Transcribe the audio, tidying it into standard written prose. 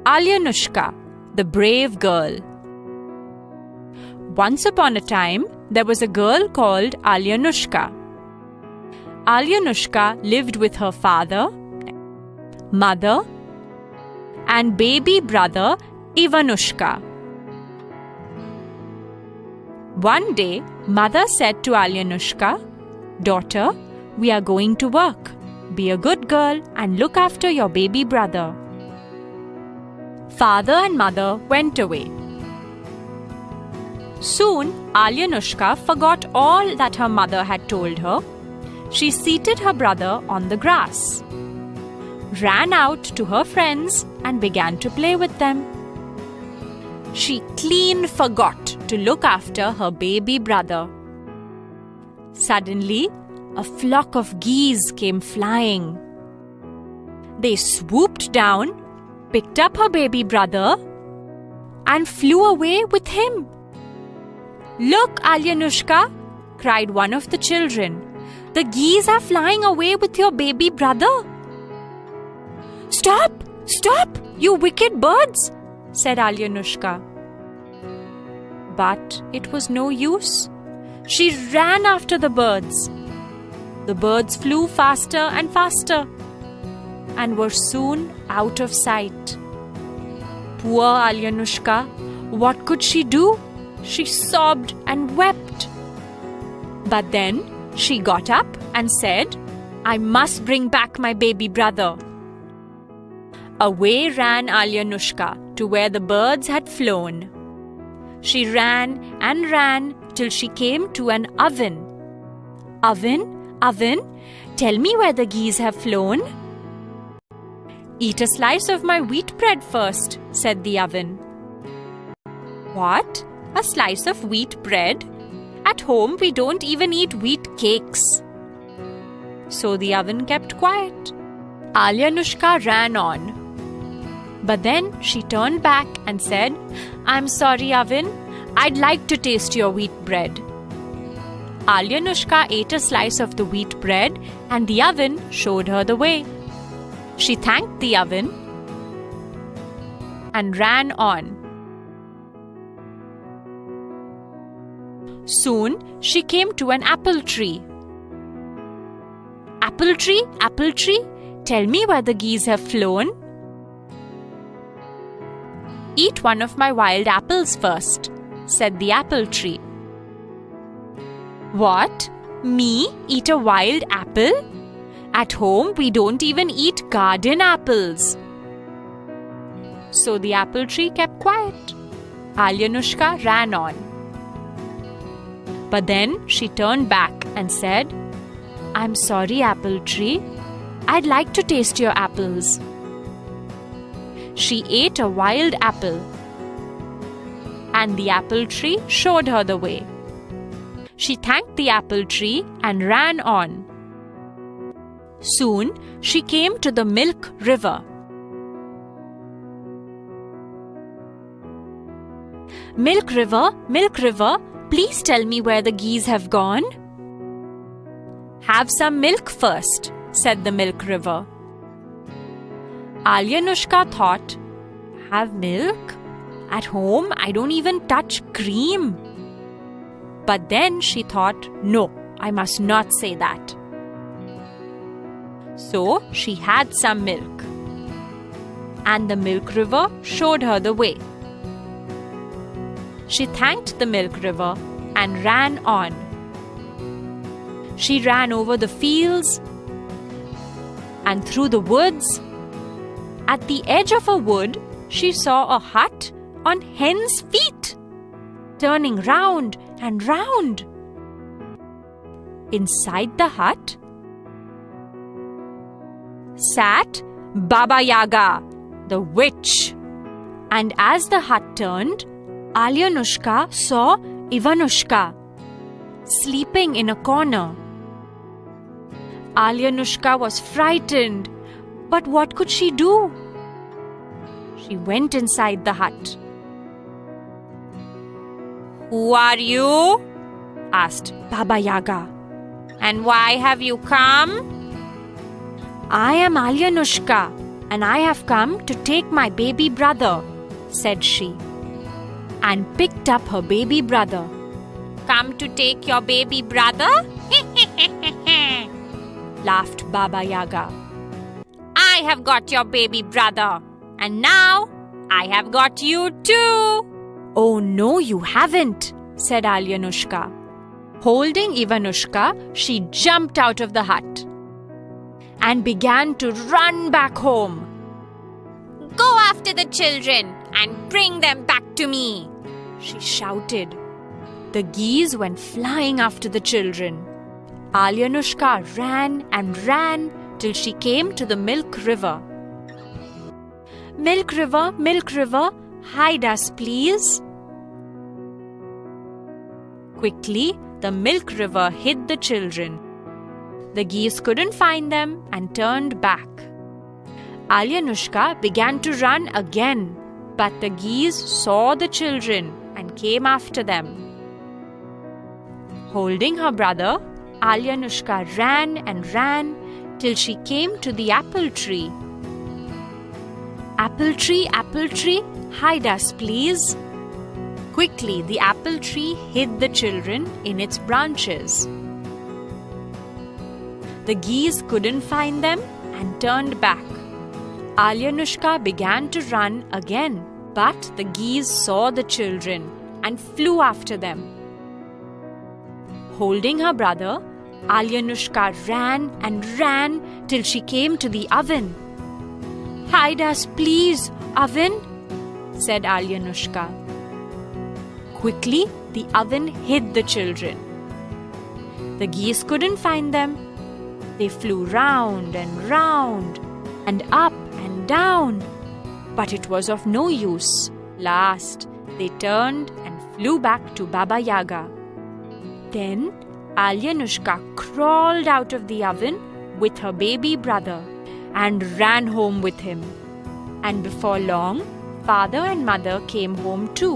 Alyanushka, the brave girl. Once upon a time, there was a girl called Alyanushka. Alyanushka lived with her father, mother, and baby brother Ivanushka. One day, mother said to Alyanushka, "Daughter, we are going to work. Be a good girl and look after your baby brother." Father and mother went away. Soon, Alyanushka forgot all that her mother had told her. She seated her brother on the grass, ran out to her friends and began to play with them. She clean forgot to look after her baby brother. Suddenly, a flock of geese came flying. They swooped down, picked up her baby brother, and flew away with him. "Look, Alyanushka," cried one of the children. "The geese are flying away with your baby brother." "Stop! Stop, you wicked birds!" said Alyanushka. But it was no use. She ran after the birds. The birds flew faster and faster and were soon out of sight. Poor Alyanushka, what could she do? She sobbed and wept. But then she got up and said, "I must bring back my baby brother." Away ran Alyanushka to where the birds had flown. She ran and ran till she came to an oven. "Oven, oven, tell me where the geese have flown." "Eat a slice of my wheat bread first," said the oven. "What? A slice of wheat bread? At home we don't even eat wheat cakes." So the oven kept quiet. Alyanushka ran on. But then she turned back and said, "I'm sorry, oven. I'd like to taste your wheat bread." Alyanushka ate a slice of the wheat bread and the oven showed her the way. She thanked the oven and ran on. Soon she came to an apple tree. Apple tree, tell me where the geese have flown." "Eat one of my wild apples first," said the apple tree. "What? Me eat a wild apple? At home we don't even eat garden apples." So the apple tree kept quiet. Alyanushka ran on. But then she turned back and said, "I'm sorry, apple tree. I'd like to taste your apples." She ate a wild apple, and the apple tree showed her the way. She thanked the apple tree and ran on. Soon she came to the milk river. Milk river, please tell me where the geese have gone." "Have some milk first," said the milk river. Alyanushka thought, "Have milk? At home, I don't even touch cream." But then she thought, "No, I must not say that." So she had some milk. And the milk river showed her the way. She thanked the milk river and ran on. She ran over the fields and through the woods. At the edge of a wood, she saw a hut on hen's feet, turning round and round. Inside the hut sat Baba Yaga, the witch. And as the hut turned, Alyanushka saw Ivanushka sleeping in a corner. Alyanushka was frightened, but what could she do? She went inside the hut. "Who are you?" asked Baba Yaga. "And why have you come?" "I am Alyanushka, and I have come to take my baby brother," said she, and picked up her baby brother. "Come to take your baby brother?" laughed Baba Yaga. "I have got your baby brother, and now I have got you too." "Oh no, you haven't," said Alyanushka. Holding Ivanushka, she jumped out of the hut and began to run back home. "Go after the children and bring them back to me," she shouted. The geese went flying after the children. Alyanushka ran and ran till she came to the milk river. Milk river, hide us, please." Quickly, the milk river hid the children. The geese couldn't find them and turned back. Alyanushka began to run again, but the geese saw the children and came after them. Holding her brother, Alyanushka ran and ran till she came to the apple tree. Apple tree, hide us, please." Quickly, the apple tree hid the children in its branches. The geese couldn't find them and turned back. Alyanushka began to run again, but the geese saw the children and flew after them. Holding her brother, Alyanushka ran and ran till she came to the oven. "Hide us, please, oven," said Alyanushka. Quickly, the oven hid the children. The geese couldn't find them. They flew round and up and down, but it was of no use. Last, they turned and flew back to Baba Yaga. Then Alyanushka crawled out of the oven with her baby brother and ran home with him. And before long, father and mother came home too.